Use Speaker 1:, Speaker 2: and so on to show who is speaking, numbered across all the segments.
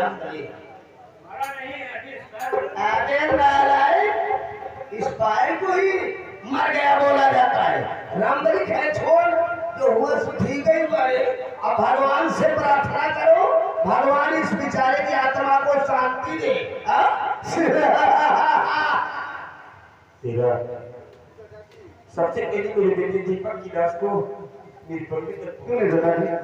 Speaker 1: रामदली। अरे नारायण, इस पाए को ही मर गया बोला जाता है। रामदली खैर छोड़, जो हुआ सो ठीक ही बारे। अब भगवान से प्रार्थना करो, भगवान इस बेचारे की आत्मा को शांति दे।
Speaker 2: तेरा सबसे पहले मेरे बेटे दीपक की लाश को मेरी पगड़ी तक क्यों नहीं जला दिया?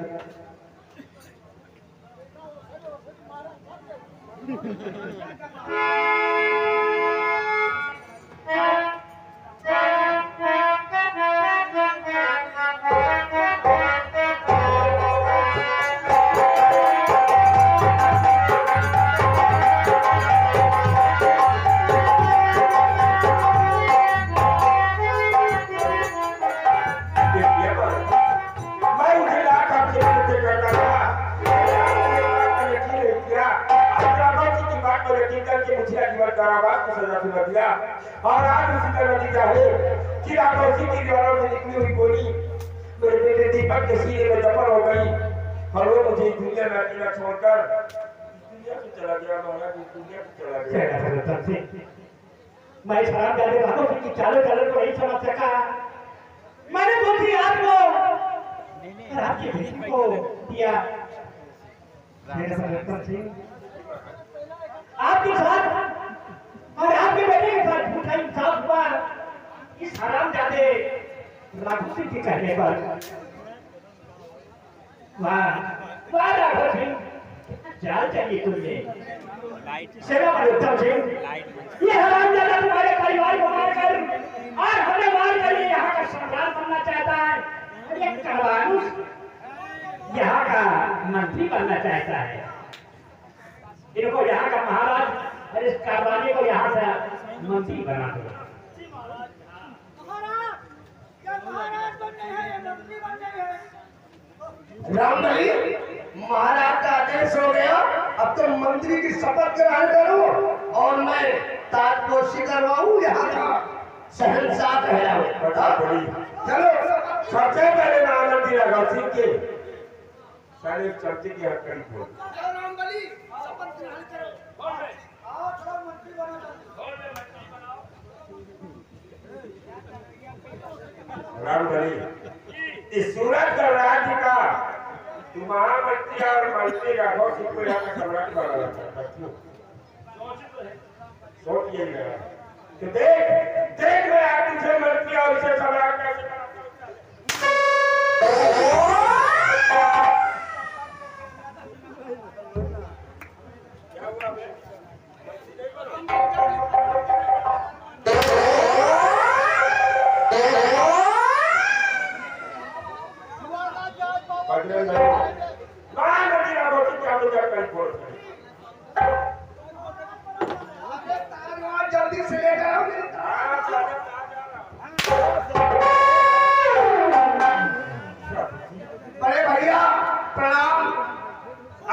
Speaker 2: और आज उसी का नतीजा है कि राघवसी की दीवारों से निकली हुई गोली मेरे बेटे दीपक के सीने में दफन हो गई और वो मुझे दुनिया में अकेला छोड़कर दुनिया से चला गया। महाराज दुनिया से चला गया।
Speaker 3: मैं शराब जाने राघवसी की चालों चलन को नहीं समझ सका। मैंने दूसरी आपको आपकी बेटी को दिया। आपके साथ और आपके बेटे के साथ झूठा इंसाफ हुआ इस हरामजादे राघव सिंह के कहने पर। वाह वाह राघव सिंह, जाल चाहिए तुम्हें। सेवा उत्तम सिंह, ये हरामजादा तुम्हारे परिवार को मारकर और हमें मारकर ये यहाँ का सरदार बनना चाहता है और ये करवानुस यहाँ का मंत्री बनना चाहता है। इनको यहाँ का महाराज और इस कारवानी को यहाँ से मंत्री बना दो।
Speaker 1: रामदली, महाराज का आदेश हो गया। अब तो मंत्री की शपथ ग्रहण करो और मैं ताजपोशी करवाऊं यहाँ का शहंशाह कहलाऊं।
Speaker 2: चलो सबसे पहले मैं आनंद दिया राघव सिंह के सारे चर्चे की हथकड़ी को।
Speaker 1: रामदली, शपथ ग्रहण करो।
Speaker 2: रामदली, इस सूरत का राज्य का तू महामंत्री और मंत्री राघव सिंह को यहाँ का सम्राट बना रखा क्यों? सोच यही रहा तो देख देख मैं आप तुझे मंत्री और इसे सम्राट कैसे क्या हुआ बे?
Speaker 1: जल्दी से ले जाओ। बड़े भैया प्रणाम।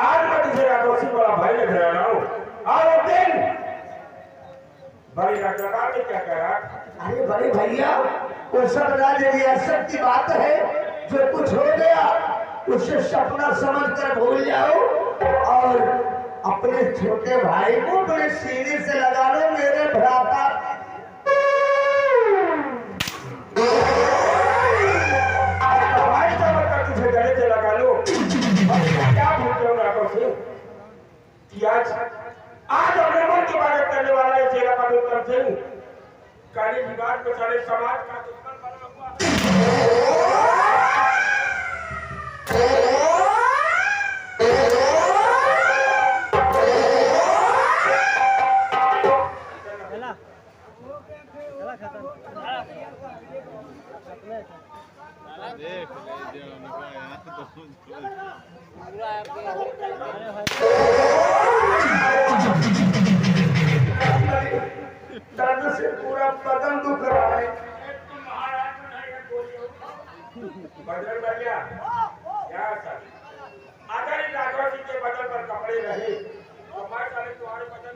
Speaker 2: आज मैं तुझे राघव सिंह बड़ा भाई लग रहा हूँ और एक दिन बड़ी राजगार ने क्या कहा?
Speaker 1: अरे बड़े भैया, वो सब राजरियासत की बात है। जो कुछ हो गया उसे सपना समझकर भूल जाओ और अपने छोटे भाई को अपने सीने से लगा लो। मेरे भ्राता
Speaker 2: भाई समझकर तुझे गले से लगा लो। क्या भूलते हो राघव सिंह कि आज हमने मन की बात करने वाला है चेला का उत्तम सिंह काली विवाद को सारे समाज का दुश्मन बना हुआ।
Speaker 1: दर्द से पूरा बदन दुख रहा है।
Speaker 2: बदल भैया क्या सर अगर इन राघव जी के बदन पर कपड़े रहे तो हमारे सारे तुम्हारे बदन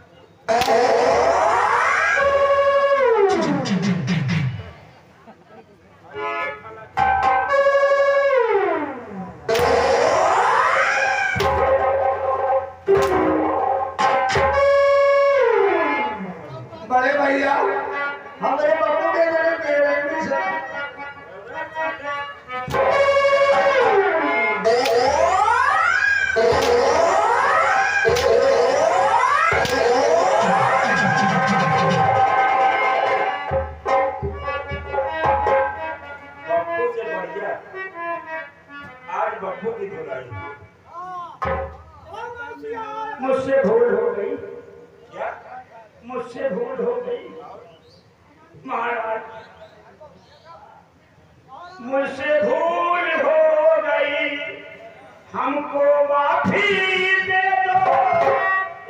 Speaker 3: मुझसे भूल हो गई,
Speaker 2: क्या?
Speaker 3: मुझसे भूल हो गई महाराज, मुझसे भूल हो गई, हमको माफी दे दो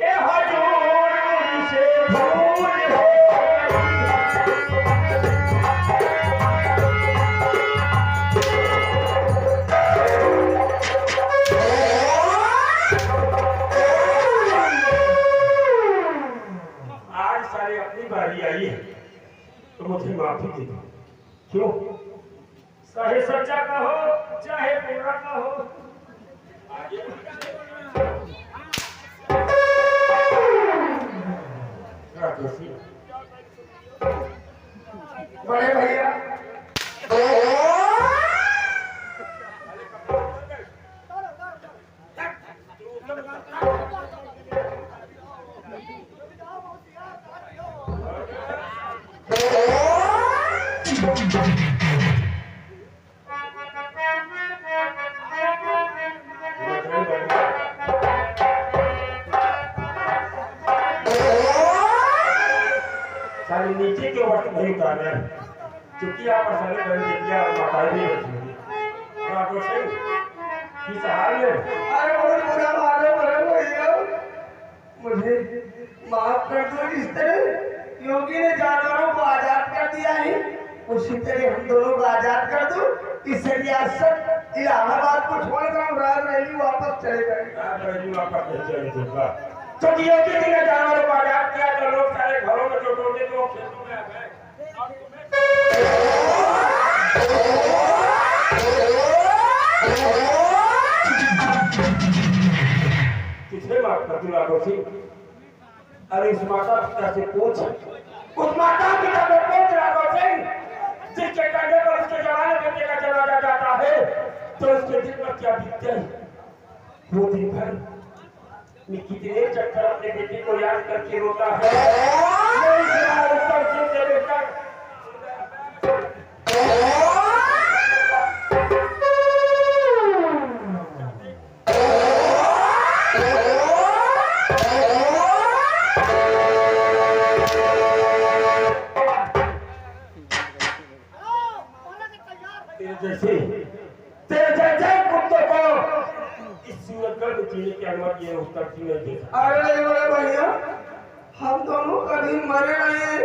Speaker 3: ये हजूर, मुझसे भूल हो गई।
Speaker 2: आज सारे अपनी बारी आई है तो मुझे माफी दे दो। क्यों?
Speaker 3: चाहे सच्चा कहो चाहे पूरा कहो,
Speaker 2: राकेशी,
Speaker 1: बड़े भैया
Speaker 2: सारे नीचे के वक्त नहीं उतारना है, क्योंकि आप सारे घर दिया और माताएं भी रखेंगे। राकेशी, किस हाल में?
Speaker 1: अरे बहुत बुरा हाल है बड़े भैया, मुझे माफ कर दो। जिस तरह योगी ने जानवरों को आजाद कर दिया है उसी तरह हम दोनों को आजाद कर दो। इस रियासत इलाहाबाद को छोड़कर हम रायबरेली वापस चले गए।
Speaker 2: रायबरेली वापस नहीं चले दूंगा, क्योंकि योगी जी ने जानवरों को आजाद किया तो लोग सारे घरों में जो टोटे तो खेतों में आ गए। किसने माफ कर दिया राकेशी? अरे इस माता पिता से पूछ, उस माता पिता को पूछ राकेशी, जिसके कंधे पर उसके जवान बेटे का जनाजा जाता है तो उसके दिल पर क्या बीतते हैं? वो दिन भर में कितने चक्कर अपने बेटे को याद करके रोता है। मेरी सेवा उत्तर सिंह के बेटा तेरे जैसे कुत्ते को इस सूरत में जीने की अनुमति है उत्तर सिंह ने दी।
Speaker 1: अरे बड़े भैया, हम दोनों कभी मरे नहीं हैं।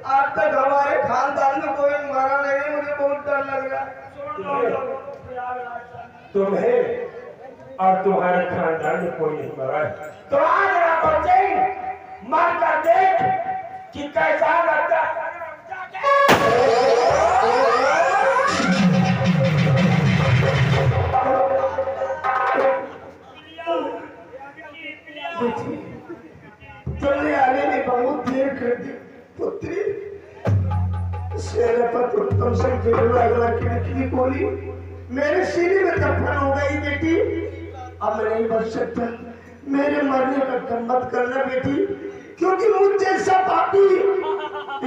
Speaker 1: आज तक हमारे खानदान में कोई मरा नहीं है। मुझे बहुत डर लग रहा है।
Speaker 2: तुम्हें और तुम्हारे खानदान में कोई नहीं मरा है तो आज राकेशी मर कर देख कि कैसा लगता है।
Speaker 1: तुमने आने में बहुत देर कर दी पुत्री। सेनापति उत्तम सिंह की निकली गोली मेरे सीने में दफन हो गई बेटी। अब मैं नहीं बच सकता। मेरे मरने का गम मत करना बेटी, क्योंकि मुझ जैसा पापी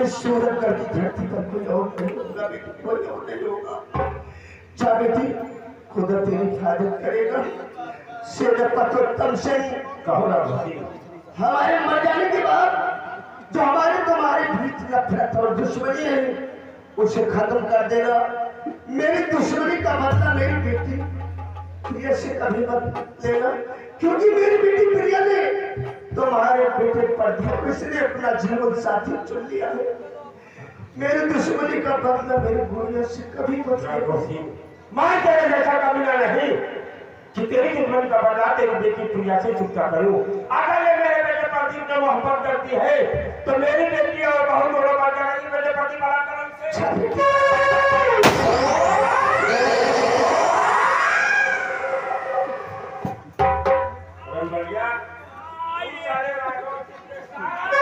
Speaker 1: इस सूरत की धरती पर कोई और नहीं होगा बेटी, कोई और नहीं होगा। जा बेटी, खुदा तेरी हिफाजत करेगा। सेनापति उत्तम सिंह
Speaker 2: कहो राकेशी,
Speaker 1: हमारे मर जाने के बाद जो हमारे तुम्हारे बीच नफरत और दुश्मनी है उसे खत्म कर देना। मेरी दुश्मनी का बदला मेरी बेटी प्रिया से कभी मत लेना, क्योंकि मेरी बेटी प्रिया ने तुम्हारे बेटे पर इसने अपना जीवन साथी चुन लिया है। मेरी दुश्मनी का बदला मेरी गुड़िया से कभी मत लेना।
Speaker 2: राकेशी, मैं तेरे जैसा कमीना नहीं कि तेरी दुश्मनी का बदला तेरी बेटी प्रिया से चुकता करूं। अगर ये मेरे बेटे पर दिल में मोहब्बत करती है तो मेरी बेटी और बहू दोनों का जनानी मेरे पति बड़ा करम से। रंगलिया, सारे राकेशी के साथ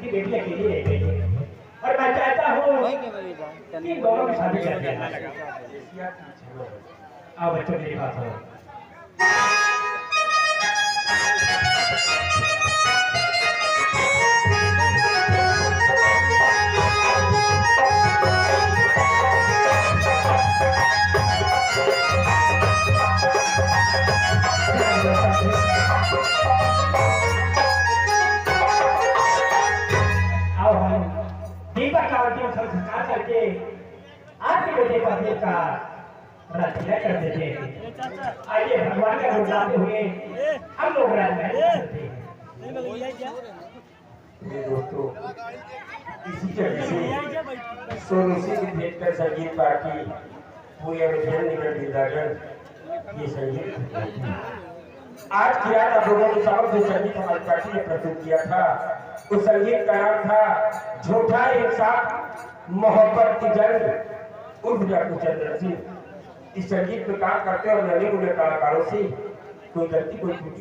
Speaker 3: उनकी बेटी अकेली रह गई है और मैं चाहता हूँ कि दोनों की शादी कर दिया। आओ बच्चों मेरी बात सुनो। आओ हम दीपक का अंतिम संस्कार करके आपके बेटे पत्नी का राजतिलक कर देते हैं। आइए भगवान का गुण गाते हुए हम लोग राजमहल करते हैं।
Speaker 2: मेरे दोस्तों, इसी तरह से सोनू सिंह की भेंट कर संगीत पार्टी पूरे अभियान निकल दिलाकर ये संगीत आज की रात आप लोगों के समक्ष जो संगीत हमारी पार्टी ने प्रस्तुत किया था उस संगीत का नाम था झूठा इंसाफ मोहब्बत की जंग उर्फ डॉक्टर चंद्र सिंह। इस संगीत में काम करते और नए कलाकारों से कोई गलती कोई त्रुटि